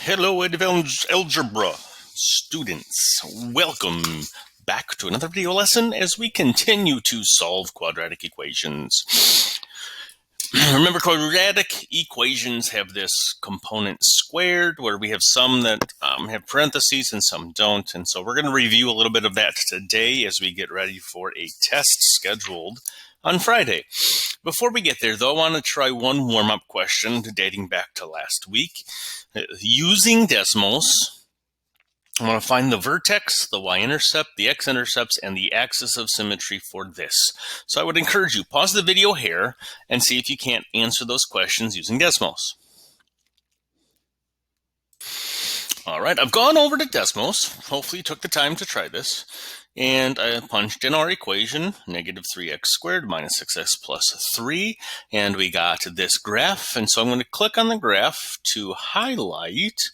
Hello, advanced algebra students. Welcome back to another video lesson as we continue to solve quadratic equations. Remember, quadratic equations have this component squared where we have some that have parentheses and some don't. And so we're going to review a little bit of that today as we get ready for a test scheduled on Friday. Before we get there, though, I want to try one warm-up question dating back to last week. Using Desmos, I want to find the vertex, the y-intercept, the x-intercepts, and the axis of symmetry for this. So I would encourage you, pause the video here and see if you can't answer those questions using Desmos. All right, I've gone over to Desmos. Hopefully you took the time to try this. And I punched in our equation, negative 3x squared minus 6x plus 3. And we got this graph. And so I'm going to click on the graph to highlight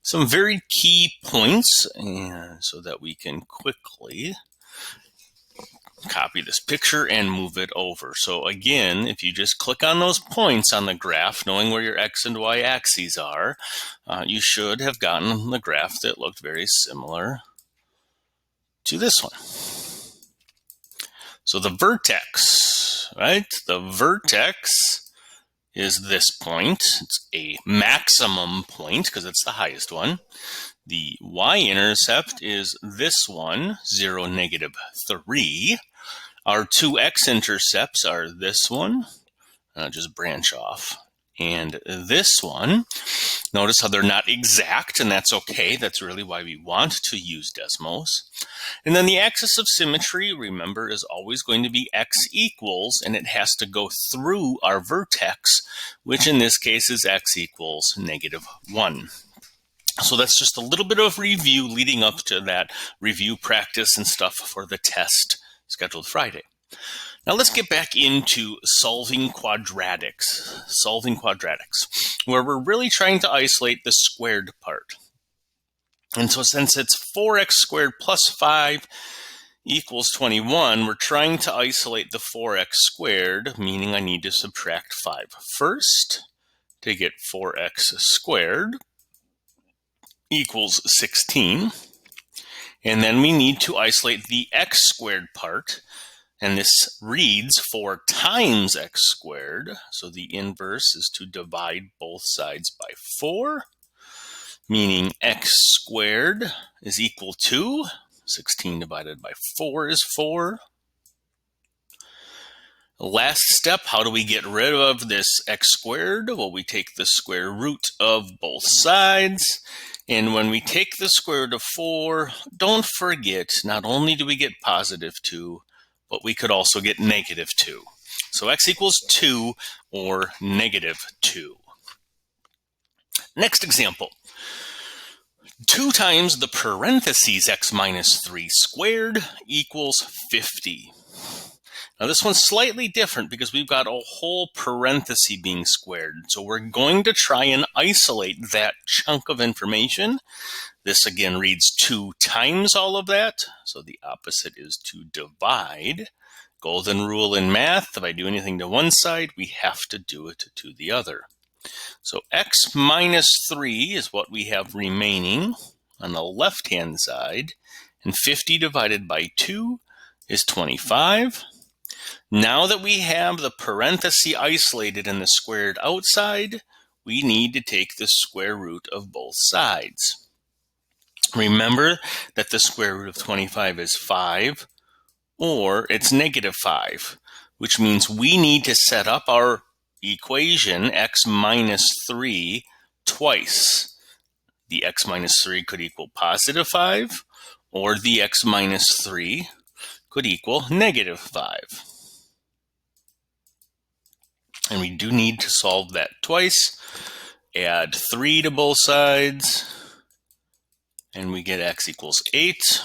some very key points, and so that we can quickly copy this picture and move it over. So again, if you just click on those points on the graph, knowing where your x and y axes are, you should have gotten the graph that looked very similar to this one. So the vertex, right? The vertex is this point. It's a maximum point because it's the highest one. The y-intercept is this one, 0, negative 3. Our two x-intercepts are this one, just branch off, and this one. Notice how they're not exact, and that's okay. That's really why we want to use Desmos. And then the axis of symmetry, remember, is always going to be x equals, and it has to go through our vertex, which in this case is x equals negative 1. So that's just a little bit of review leading up to that review practice and stuff for the test scheduled Friday. Now let's get back into solving quadratics, where we're really trying to isolate the squared part. And so since it's 4x squared plus 5 equals 21, we're trying to isolate the 4x squared, meaning I need to subtract 5 first to get 4x squared equals 16. And then we need to isolate the x squared part. And this reads 4 times x squared. So the inverse is to divide both sides by 4, meaning x squared is equal to 16 divided by 4 is 4. Last step, how do we get rid of this x squared? Well, we take the square root of both sides. And when we take the square root of 4, don't forget, not only do we get positive 2, but we could also get negative 2. So x equals 2 or negative 2. Next example. 2 times the parentheses x minus 3 squared equals 50. Now this one's slightly different because we've got a whole parenthesis being squared. So we're going to try and isolate that chunk of information. This again reads 2 times all of that. So the opposite is to divide. Golden rule in math, if I do anything to one side, we have to do it to the other. So x minus 3 is what we have remaining on the left-hand side. And 50 divided by 2 is 25. Now that we have the parenthesis isolated and the squared outside, we need to take the square root of both sides. Remember that the square root of 25 is 5, or it's negative 5, which means we need to set up our equation x minus 3 twice. The x minus 3 could equal positive 5, or the x minus 3 could equal negative 5. And we do need to solve that twice. Add 3 to both sides, and we get x equals 8.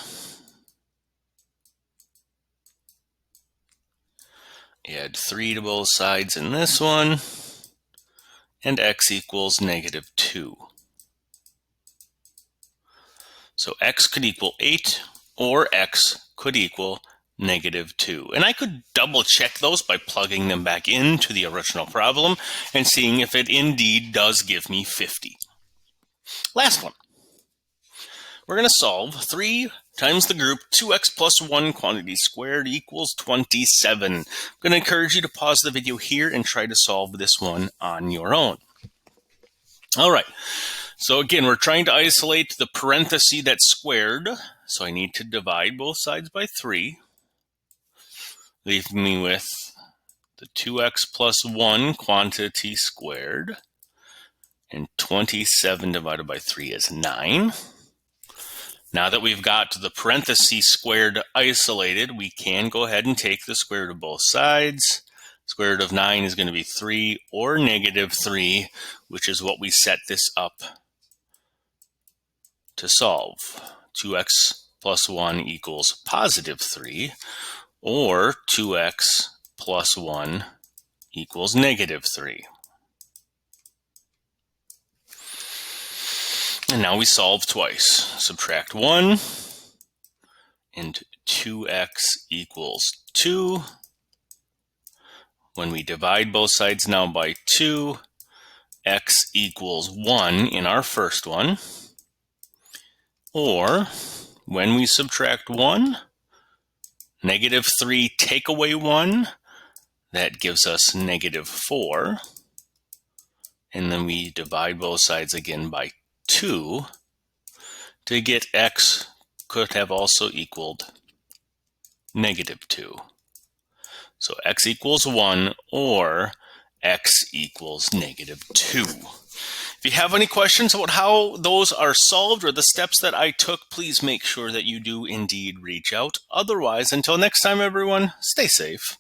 Add 3 to both sides in this one, and x equals negative 2. So x could equal 8, or x could equal negative 2. And I could double check those by plugging them back into the original problem and seeing if it indeed does give me 50. Last one. We're going to solve 3 times the group 2x plus 1 quantity squared equals 27. I'm going to encourage you to pause the video here and try to solve this one on your own. All right. So again, we're trying to isolate the parenthesis that's squared. So I need to divide both sides by 3. Leave me with the 2x plus 1 quantity squared. And 27 divided by 3 is 9. Now that we've got the parenthesis squared isolated, we can go ahead and take the square root of both sides. Square root of 9 is going to be 3 or negative 3, which is what we set this up to solve. 2x plus 1 equals positive 3, or 2x plus 1 equals negative 3. And now we solve twice. Subtract 1, and 2x equals 2. When we divide both sides now by 2, x equals 1 in our first one. Or, when we subtract 1, negative 3 take away 1, that gives us negative 4. And then we divide both sides again by 2 to get x could have also equaled negative 2. So x equals 1 or x equals negative 2. If you have any questions about how those are solved or the steps that I took, please make sure that you do indeed reach out. Otherwise, until next time, everyone, stay safe.